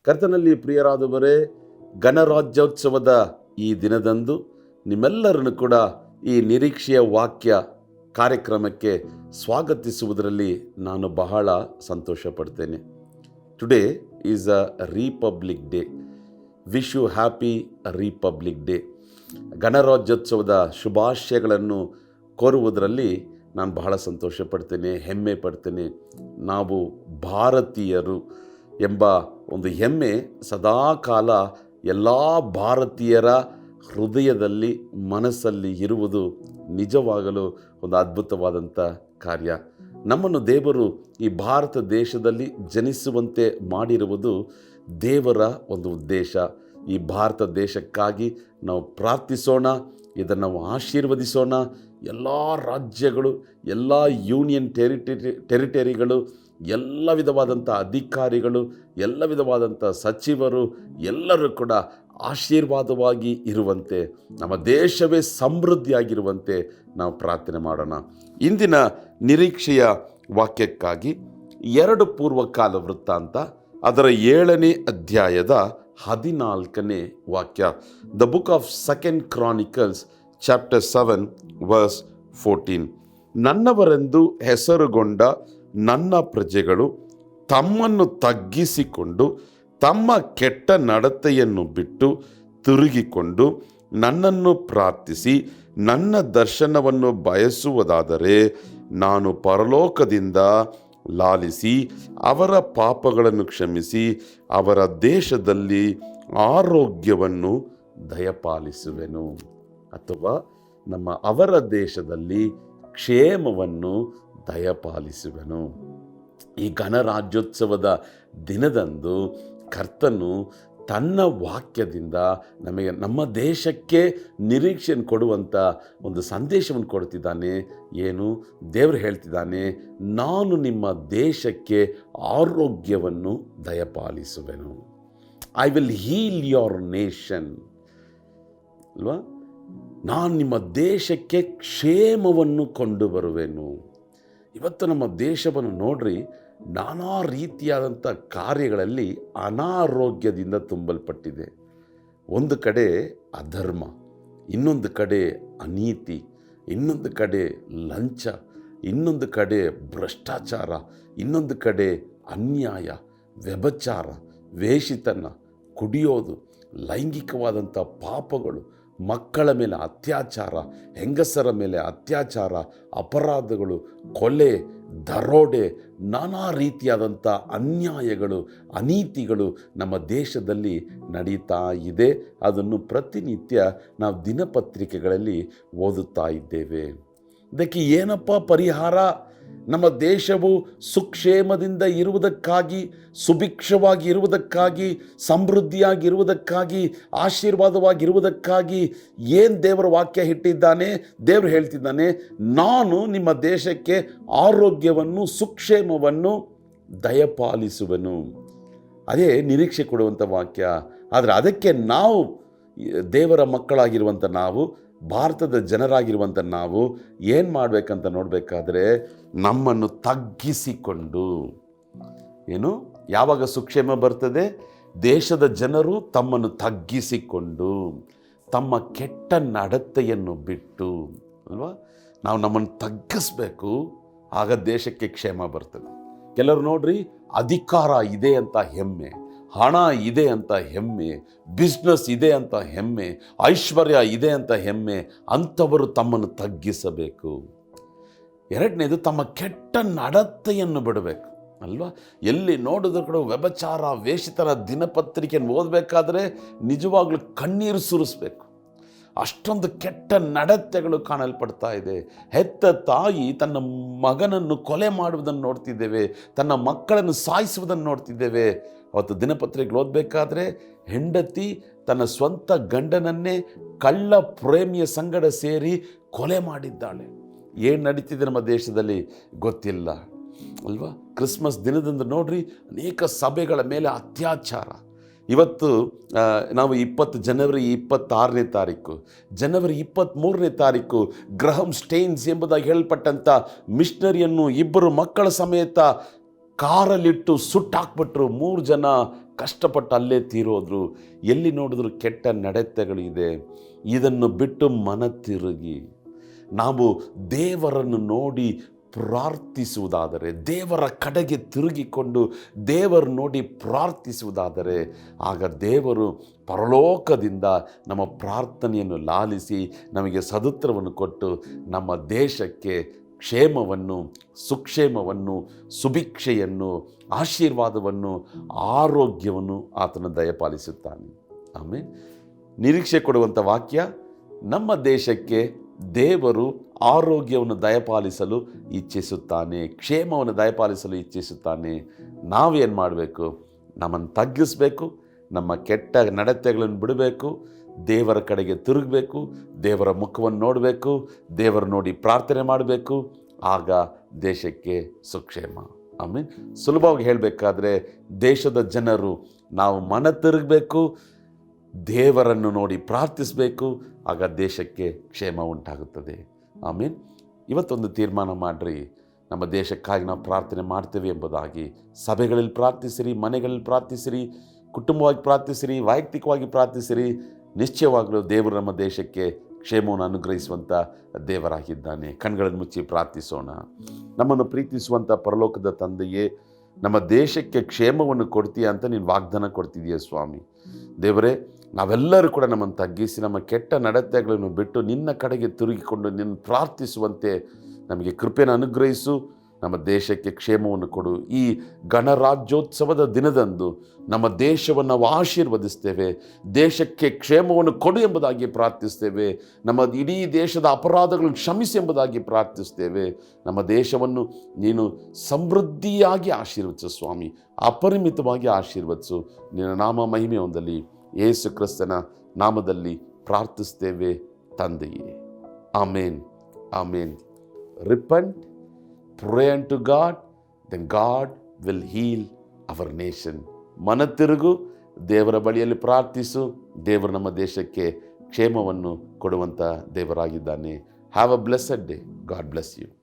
ಕರ್ತನಲ್ಲಿ ಪ್ರಿಯರಾದವರೇ, ಗಣರಾಜ್ಯೋತ್ಸವದ ಈ ದಿನದಂದು ನಿಮ್ಮೆಲ್ಲರನ್ನು ಕೂಡ ಈ ನಿರೀಕ್ಷೆಯ ವಾಕ್ಯ ಕಾರ್ಯಕ್ರಮಕ್ಕೆ ಸ್ವಾಗತಿಸುವುದರಲ್ಲಿ ನಾನು ಬಹಳ ಸಂತೋಷ ಪಡ್ತೇನೆ. Today is a republic day. Wish you happy republic day. ಗಣರಾಜ್ಯೋತ್ಸವದ ಶುಭಾಶಯಗಳನ್ನು ಕೋರುವುದರಲ್ಲಿ ನಾನು ಬಹಳ ಸಂತೋಷ ಪಡ್ತೇನೆ, ಹೆಮ್ಮೆ ಪಡ್ತೇನೆ. ನಾವು ಭಾರತೀಯರು ಎಂಬ ಒಂದು ಹೆಮ್ಮೆ ಸದಾಕಾಲ ಎಲ್ಲ ಭಾರತೀಯರ ಹೃದಯದಲ್ಲಿ, ಮನಸ್ಸಲ್ಲಿ ಇರುವುದು ನಿಜವಾಗಲೂ ಒಂದು ಅದ್ಭುತವಾದಂಥ ಕಾರ್ಯ. ನಮ್ಮನ್ನು ದೇವರು ಈ ಭಾರತ ದೇಶದಲ್ಲಿ ಜನಿಸುವಂತೆ ಮಾಡಿರುವುದು ದೇವರ ಒಂದು ಉದ್ದೇಶ. ಈ ಭಾರತ ದೇಶಕ್ಕಾಗಿ ನಾವು ಪ್ರಾರ್ಥಿಸೋಣ, ಇದನ್ನು ನಾವು ಆಶೀರ್ವದಿಸೋಣ. ಎಲ್ಲ ರಾಜ್ಯಗಳು, ಎಲ್ಲ ಯೂನಿಯನ್ ಟೆರಿಟರಿಗಳು, ಎಲ್ಲ ವಿಧವಾದಂಥ ಅಧಿಕಾರಿಗಳು, ಎಲ್ಲ ವಿಧವಾದಂಥ ಸಚಿವರು ಎಲ್ಲರೂ ಕೂಡ ಆಶೀರ್ವಾದವಾಗಿ ಇರುವಂತೆ, ನಮ್ಮ ದೇಶವೇ ಸಮೃದ್ಧಿಯಾಗಿರುವಂತೆ ನಾವು ಪ್ರಾರ್ಥನೆ ಮಾಡೋಣ. ಇಂದಿನ ನಿರೀಕ್ಷೆಯ ವಾಕ್ಯಕ್ಕಾಗಿ 2 ಪೂರ್ವಕಾಲ ವೃತ್ತಾಂತ ಅದರ 7ನೇ ಅಧ್ಯಾಯದ 14ನೇ ವಾಕ್ಯ. The book of 2 Chronicles chapter 7 verse 14. ನನ್ನವರೆಂದು ಹೆಸರುಗೊಂಡ ನನ್ನ ಪ್ರಜೆಗಳು ತಮ್ಮನ್ನು ತಗ್ಗಿಸಿಕೊಂಡು ತಮ್ಮ ಕೆಟ್ಟ ನಡತೆಯನ್ನು ಬಿಟ್ಟು ತಿರುಗಿಕೊಂಡು ನನ್ನನ್ನು ಪ್ರಾರ್ಥಿಸಿ ನನ್ನ ದರ್ಶನವನ್ನು ಬಯಸುವುದಾದರೆ ನಾನು ಪರಲೋಕದಿಂದ ಲಾಲಿಸಿ ಅವರ ಪಾಪಗಳನ್ನು ಕ್ಷಮಿಸಿ ಅವರ ದೇಶದಲ್ಲಿ ಆರೋಗ್ಯವನ್ನು ದಯಪಾಲಿಸುವೆನು. ಅಥವಾ ಅವರ ದೇಶದಲ್ಲಿ ಕ್ಷೇಮವನ್ನು ದಯಪಾಲಿಸುವೆನು. ಈ ಗಣರಾಜ್ಯೋತ್ಸವದ ದಿನದಂದು ಕರ್ತನು ತನ್ನ ವಾಕ್ಯದಿಂದ ನಮಗೆ, ನಮ್ಮ ದೇಶಕ್ಕೆ ನಿರೀಕ್ಷೆಯನ್ನು ಕೊಡುವಂಥ ಒಂದು ಸಂದೇಶವನ್ನು ಕೊಡ್ತಿದ್ದಾನೆ. ಏನು? ದೇವರು ಹೇಳ್ತಿದ್ದಾನೆ, ನಾನು ನಿಮ್ಮ ದೇಶಕ್ಕೆ ಆರೋಗ್ಯವನ್ನು ದಯಪಾಲಿಸುವೆನು. I will heal your nation ಅಲ್ವಾ? ನಾನು ನಿಮ್ಮ ದೇಶಕ್ಕೆ ಕ್ಷೇಮವನ್ನು ಕೊಂಡು ಬರುವೆನು. ಇವತ್ತು ನಮ್ಮ ದೇಶವನ್ನು ನೋಡ್ರಿ, ನಾನಾ ರೀತಿಯಾದಂಥ ಕಾರ್ಯಗಳಲ್ಲಿ ಅನಾರೋಗ್ಯದಿಂದ ತುಂಬಲ್ಪಟ್ಟಿದೆ. ಒಂದು ಕಡೆ ಅಧರ್ಮ, ಇನ್ನೊಂದು ಕಡೆ ಅನೀತಿ, ಇನ್ನೊಂದು ಕಡೆ ಲಂಚ, ಇನ್ನೊಂದು ಕಡೆ ಭ್ರಷ್ಟಾಚಾರ, ಇನ್ನೊಂದು ಕಡೆ ಅನ್ಯಾಯ, ವ್ಯಭಿಚಾರ, ವೇಷಿತನ, ಕುಡಿಯೋದು, ಲೈಂಗಿಕವಾದಂಥ ಪಾಪಗಳು, ಮಕ್ಕಳ ಮೇಲೆ ಅತ್ಯಾಚಾರ, ಹೆಂಗಸರ ಮೇಲೆ ಅತ್ಯಾಚಾರ, ಅಪರಾಧಗಳು, ಕೊಲೆ, ದರೋಡೆ, ನಾನಾ ರೀತಿಯಾದಂಥ ಅನ್ಯಾಯಗಳು, ಅನೀತಿಗಳು ನಮ್ಮ ದೇಶದಲ್ಲಿ ನಡೀತಾ ಇದೆ. ಅದನ್ನು ಪ್ರತಿನಿತ್ಯ ನಾವು ದಿನಪತ್ರಿಕೆಗಳಲ್ಲಿ ಓದುತ್ತಾ ಇದ್ದೇವೆ. ಇದಕ್ಕೆ ಏನಪ್ಪ ಪರಿಹಾರ? ನಮ್ಮ ದೇಶವು ಸುಕ್ಷೇಮದಿಂದ ಇರುವುದಕ್ಕಾಗಿ, ಸುಭಿಕ್ಷವಾಗಿ ಇರುವುದಕ್ಕಾಗಿ, ಸಮೃದ್ಧಿಯಾಗಿರುವುದಕ್ಕಾಗಿ, ಆಶೀರ್ವಾದವಾಗಿರುವುದಕ್ಕಾಗಿ ಏನು ದೇವರ ವಾಕ್ಯ ಇಟ್ಟಿದ್ದಾನೆ? ದೇವರು ಹೇಳ್ತಿದ್ದಾನೆ, ನಾನು ನಿಮ್ಮ ದೇಶಕ್ಕೆ ಆರೋಗ್ಯವನ್ನು, ಸುಕ್ಷೇಮವನ್ನು ದಯಪಾಲಿಸುವೆನು. ಅದೇ ನಿರೀಕ್ಷೆ ಕೊಡುವಂಥ ವಾಕ್ಯ. ಆದರೆ ಅದಕ್ಕೆ ನಾವು, ದೇವರ ಮಕ್ಕಳಾಗಿರುವಂಥ ನಾವು, ಭಾರತದ ಜನರಾಗಿರುವಂಥ ನಾವು ಏನು ಮಾಡಬೇಕಂತ ನೋಡಬೇಕಾದ್ರೆ, ನಮ್ಮನ್ನು ತಗ್ಗಿಸಿಕೊಂಡು, ಏನು, ಯಾವಾಗ ಸುಕ್ಷೇಮ ಬರ್ತದೆ? ದೇಶದ ಜನರು ತಮ್ಮನ್ನು ತಗ್ಗಿಸಿಕೊಂಡು ತಮ್ಮ ಕೆಟ್ಟ ನಡತೆಯನ್ನು ಬಿಟ್ಟು ಅಲ್ವಾ? ನಾವು ನಮ್ಮನ್ನು ತಗ್ಗಿಸ್ಬೇಕು, ಆಗ ದೇಶಕ್ಕೆ ಕ್ಷೇಮ ಬರ್ತದೆ. ಕೆಲವರು ನೋಡ್ರಿ, ಅಧಿಕಾರ ಇದೆ ಅಂತ ಹೆಮ್ಮೆ, ಹಣ ಇದೆ ಅಂತ ಹೆಮ್ಮೆ, ಬಿಸ್ನೆಸ್ ಇದೆ ಅಂತ ಹೆಮ್ಮೆ, ಐಶ್ವರ್ಯ ಇದೆ ಅಂತ ಹೆಮ್ಮೆ, ಅಂಥವರು ತಮ್ಮನ್ನು ತಗ್ಗಿಸಬೇಕು. 2ನೇದು, ತಮ್ಮ ಕೆಟ್ಟ ನಡತೆಯನ್ನು ಬಿಡಬೇಕು ಅಲ್ವಾ? ಎಲ್ಲಿ ನೋಡಿದ್ರು ಕೂಡ ವ್ಯಭಿಚಾರ, ವೇಷಿತರ ದಿನಪತ್ರಿಕೆಯನ್ನು ಓದಬೇಕಾದ್ರೆ ನಿಜವಾಗ್ಲೂ ಕಣ್ಣೀರು ಸುರಿಸ್ಬೇಕು. ಅಷ್ಟೊಂದು ಕೆಟ್ಟ ನಡತೆಗಳು ಕಾಣಲ್ಪಡ್ತಾ ಇದೆ. ಹೆತ್ತ ತಾಯಿ ತನ್ನ ಮಗನನ್ನು ಕೊಲೆ ಮಾಡುವುದನ್ನು ನೋಡ್ತಿದ್ದೇವೆ, ತನ್ನ ಮಕ್ಕಳನ್ನು ಸಾಯಿಸುವುದನ್ನು ನೋಡ್ತಿದ್ದೇವೆ. ಅವತ್ತು ದಿನಪತ್ರಿಕೆಗಳು ಓದಬೇಕಾದ್ರೆ ಹೆಂಡತಿ ತನ್ನ ಸ್ವಂತ ಗಂಡನನ್ನೇ ಕಳ್ಳ ಪ್ರೇಮಿಯ ಸಂಗಡ ಸೇರಿ ಕೊಲೆ ಮಾಡಿದ್ದಾಳೆ. ಏನು ನಡೀತಿದೆ ನಮ್ಮ ದೇಶದಲ್ಲಿ ಗೊತ್ತಿಲ್ಲ ಅಲ್ವಾ? ಕ್ರಿಸ್ಮಸ್ ದಿನದಂದು ನೋಡ್ರಿ, ಅನೇಕ ಸಭೆಗಳ ಮೇಲೆ ಅತ್ಯಾಚಾರ. ಇವತ್ತು ನಾವು ಜನವರಿ 26ನೇ ತಾರೀಕು, ಜನವರಿ 23ನೇ ತಾರೀಕು ಗ್ರಹಂ ಸ್ಟೇನ್ಸ್ ಎಂಬುದಾಗಿ ಹೇಳಲ್ಪಟ್ಟಂಥ ಮಿಷನರಿಯನ್ನು 2 ಮಕ್ಕಳ ಸಮೇತ ಕಾರಲ್ಲಿಟ್ಟು ಸುಟ್ಟಾಕ್ಬಿಟ್ರು. 3 ಜನ ಕಷ್ಟಪಟ್ಟು ಅಲ್ಲೇ ತೀರೋದ್ರು, ಎಲ್ಲಿ ನೋಡಿದ್ರು ಕೆಟ್ಟ ನಡತೆಗಳಿದೆ. ಇದನ್ನು ಬಿಟ್ಟು ಮನ ತಿರುಗಿ ನಾವು ದೇವರನ್ನು ನೋಡಿ ಪ್ರಾರ್ಥಿಸುವುದಾದರೆ, ದೇವರ ಕಡೆಗೆ ತಿರುಗಿಕೊಂಡು ದೇವರು ನೋಡಿ ಪ್ರಾರ್ಥಿಸುವುದಾದರೆ, ಆಗ ದೇವರು ಪರಲೋಕದಿಂದ ನಮ್ಮ ಪ್ರಾರ್ಥನೆಯನ್ನು ಲಾಲಿಸಿ ನಮಗೆ ಸದುತ್ತರವನ್ನು ಕೊಟ್ಟು ನಮ್ಮ ದೇಶಕ್ಕೆ ಕ್ಷೇಮವನ್ನು, ಸುಕ್ಷೇಮವನ್ನು, ಸುಭಿಕ್ಷೆಯನ್ನು, ಆಶೀರ್ವಾದವನ್ನು, ಆರೋಗ್ಯವನ್ನು ಆತನು ದಯಪಾಲಿಸುತ್ತಾನೆ. ಆಮೇಲೆ ನಿರೀಕ್ಷೆ ಕೊಡುವಂಥ ವಾಕ್ಯ, ನಮ್ಮ ದೇಶಕ್ಕೆ ದೇವರು ಆರೋಗ್ಯವನ್ನು ದಯಪಾಲಿಸಲು ಇಚ್ಛಿಸುತ್ತಾನೆ, ಕ್ಷೇಮವನ್ನು ದಯಪಾಲಿಸಲು ಇಚ್ಛಿಸುತ್ತಾನೆ. ನಾವೇನು ಮಾಡಬೇಕು? ನಮ್ಮನ್ನು ತಗ್ಗಿಸಬೇಕು, ನಮ್ಮ ಕೆಟ್ಟ ನಡತೆಗಳನ್ನು ಬಿಡಬೇಕು, ದೇವರ ಕಡೆಗೆ ತಿರುಗಬೇಕು, ದೇವರ ಮುಖವನ್ನು ನೋಡಬೇಕು, ದೇವರ ನೋಡಿ ಪ್ರಾರ್ಥನೆ ಮಾಡಬೇಕು. ಆಗ ದೇಶಕ್ಕೆ ಸುಕ್ಷೇಮ. ಆಮೇಲೆ ಸುಲಭವಾಗಿ ಹೇಳಬೇಕಾದ್ರೆ, ದೇಶದ ಜನರು ನಾವು ಮನ ತಿರುಗಬೇಕು, ದೇವರನ್ನು ನೋಡಿ ಪ್ರಾರ್ಥಿಸಬೇಕು, ಆಗ ದೇಶಕ್ಕೆ ಕ್ಷೇಮ ಉಂಟಾಗುತ್ತದೆ. ಆಮೇಲೆ ಇವತ್ತೊಂದು ತೀರ್ಮಾನ ಮಾಡಿರಿ, ನಮ್ಮ ದೇಶಕ್ಕಾಗಿ ನಾವು ಪ್ರಾರ್ಥನೆ ಮಾಡ್ತೇವೆ ಎಂಬುದಾಗಿ. ಸಭೆಗಳಲ್ಲಿ ಪ್ರಾರ್ಥಿಸಿರಿ, ಮನೆಗಳಲ್ಲಿ ಪ್ರಾರ್ಥಿಸಿರಿ, ಕುಟುಂಬವಾಗಿ ಪ್ರಾರ್ಥಿಸಿರಿ, ವೈಯಕ್ತಿಕವಾಗಿ ಪ್ರಾರ್ಥಿಸಿರಿ. ನಿಶ್ಚಯವಾಗಲೂ ದೇವರು ನಮ್ಮ ದೇಶಕ್ಕೆ ಕ್ಷೇಮವನ್ನು ಅನುಗ್ರಹಿಸುವಂಥ ದೇವರಾಗಿದ್ದಾನೆ. ಕಣ್ಗಳನ್ನು ಮುಚ್ಚಿ ಪ್ರಾರ್ಥಿಸೋಣ. ನಮ್ಮನ್ನು ಪ್ರೀತಿಸುವಂಥ ಪರಲೋಕದ ತಂದೆಯೇ, ನಮ್ಮ ದೇಶಕ್ಕೆ ಕ್ಷೇಮವನ್ನು ಕೊಡ್ತೀಯ ಅಂತ ನೀನು ವಾಗ್ದಾನ ಕೊಡ್ತಿದೀಯ ಸ್ವಾಮಿ. ದೇವರೇ, ನಾವೆಲ್ಲರೂ ಕೂಡ ನಮ್ಮನ್ನು ತಗ್ಗಿಸಿ ನಮ್ಮ ಕೆಟ್ಟ ನಡತೆಗಳನ್ನು ಬಿಟ್ಟು ನಿನ್ನ ಕಡೆಗೆ ತಿರುಗಿಕೊಂಡು ನಿನ್ನ ಪ್ರಾರ್ಥಿಸುವಂತೆ ನಮಗೆ ಕೃಪೆಯನ್ನು ಅನುಗ್ರಹಿಸು. ನಮ್ಮ ದೇಶಕ್ಕೆ ಕ್ಷೇಮವನ್ನು ಕೊಡು. ಈ ಗಣರಾಜ್ಯೋತ್ಸವದ ದಿನದಂದು ನಮ್ಮ ದೇಶವನ್ನು ನಾವು ಆಶೀರ್ವದಿಸ್ತೇವೆ. ದೇಶಕ್ಕೆ ಕ್ಷೇಮವನ್ನು ಕೊಡು ಎಂಬುದಾಗಿ ಪ್ರಾರ್ಥಿಸ್ತೇವೆ. ನಮ್ಮ ಇಡೀ ದೇಶದ ಅಪರಾಧಗಳನ್ನು ಕ್ಷಮಿಸಿ ಎಂಬುದಾಗಿ ಪ್ರಾರ್ಥಿಸ್ತೇವೆ. ನಮ್ಮ ದೇಶವನ್ನು ನೀನು ಸಮೃದ್ಧಿಯಾಗಿ ಆಶೀರ್ವದಿಸು ಸ್ವಾಮಿ, ಅಪರಿಮಿತವಾಗಿ ಆಶೀರ್ವದಿಸು. ನಿನ್ನ ನಾಮ ಮಹಿಮೆ ಹೊಂದಲಿ. ಯೇಸು ಕ್ರಿಸ್ತನ ನಾಮದಲ್ಲಿ ಪ್ರಾರ್ಥಿಸ್ತೇವೆ ತಂದೆಯೇ. ಆಮೇನ್, ಆಮೇನ್. ರಿಪಂಟ್, pray unto God, then God will heal our nation. ಮನ ತಿರುಗು, ದೇವರ ಬಳಿಯಲ್ಲಿ ಪ್ರಾರ್ಥಿಸು. ದೇವರು ನಮ್ಮ ದೇಶಕ್ಕೆ ಕ್ಷೇಮವನ್ನು ಕೊಡುವಂಥ ದೇವರಾಗಿದ್ದಾನೆ. Have a blessed day. God bless you.